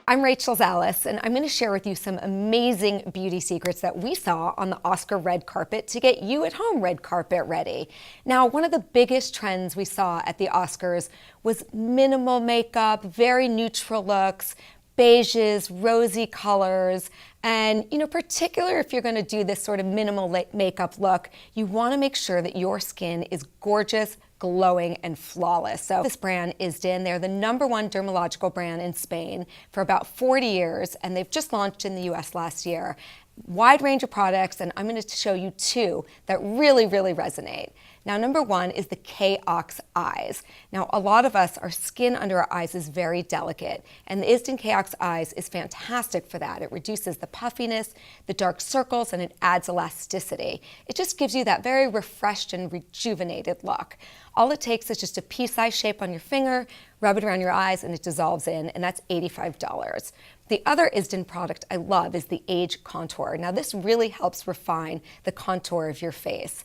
I'm Rachel Zalis, and I'm going to share with you some amazing beauty secrets that we saw on the Oscar red carpet to get you at home red carpet ready. Now, one of the biggest trends we saw at the Oscars was minimal makeup, very neutral looks, beiges, rosy colors, and particularly if you're going to do this sort of minimal makeup look, you want to make sure that your skin is gorgeous, glowing, and flawless. So this brand Isden, they're the #1 dermatological brand in Spain for about 40 years, and they've just launched in the US last year. Wide range of products, and I'm going to show you two that really resonate. Now, #1 is the K-Ox Eyes. Now, a lot of us, our skin under our eyes is very delicate, and the Isden K-Ox Eyes is fantastic for that. It reduces the puffiness, the dark circles, and it adds elasticity. It just gives you that very refreshed and rejuvenated look. All it takes is just a pea-sized shape on your finger, rub it around your eyes, and it dissolves in, and that's $85. The other Isden product I love is the Age Contour. Now, this really helps refine the contour of your face.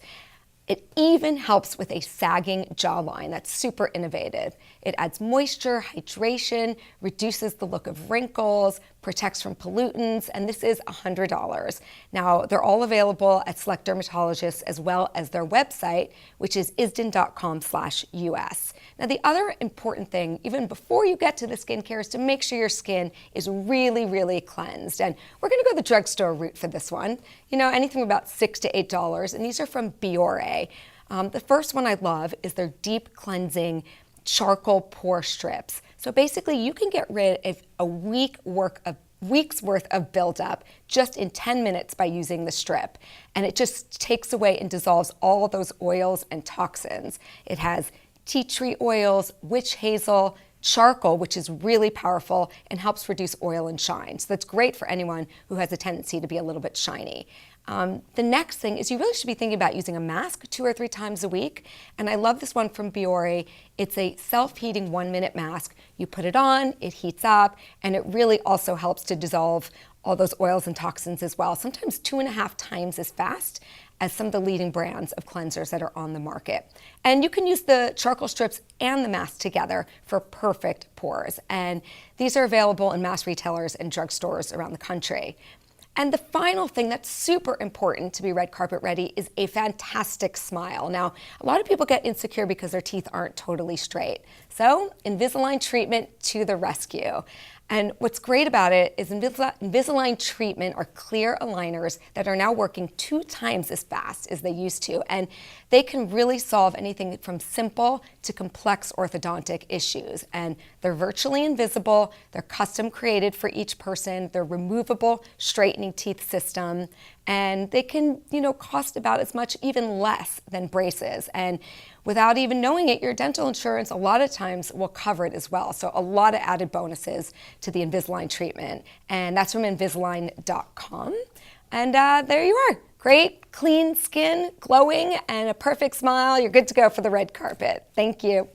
It even helps with a sagging jawline. That's super innovative. It adds moisture, hydration, reduces the look of wrinkles, protects from pollutants, and this is $100. Now, they're all available at select dermatologists as well as their website, which is isden.com/US. Now, the other important thing, even before you get to the skincare, is to make sure your skin is really cleansed. And we're gonna go the drugstore route for this one. Anything about $6 to $8, and these are from Biore. The first one I love is their deep cleansing charcoal pore strips. So basically you can get rid of a week's worth of buildup just in 10 minutes by using the strip. And it just takes away and dissolves all of those oils and toxins. It has tea tree oils, witch hazel, charcoal, which is really powerful and helps reduce oil and shine. So that's great for anyone who has a tendency to be a little bit shiny. The next thing is you really should be thinking about using a mask 2 or 3 times a week. And I love this one from Biore. It's a self-heating 1-minute mask. You put it on, it heats up, and it really also helps to dissolve all those oils and toxins as well, sometimes 2.5 times as fast as some of the leading brands of cleansers that are on the market. And you can use the charcoal strips and the mask together for perfect pores. And these are available in mass retailers and drugstores around the country. And the final thing that's super important to be red carpet ready is a fantastic smile. Now, a lot of people get insecure because their teeth aren't totally straight. So, Invisalign treatment to the rescue. And what's great about it is Invisalign treatment are clear aligners that are now working 2 times as fast as they used to. And they can really solve anything from simple to complex orthodontic issues. And they're virtually invisible. They're custom created for each person. They're removable straightening teeth system. And they can, cost about as much, even less than braces. And without even knowing it, your dental insurance a lot of times will cover it as well. So a lot of added bonuses to the Invisalign treatment. And that's from Invisalign.com. And there you are. Great, clean skin, glowing, and a perfect smile. You're good to go for the red carpet. Thank you.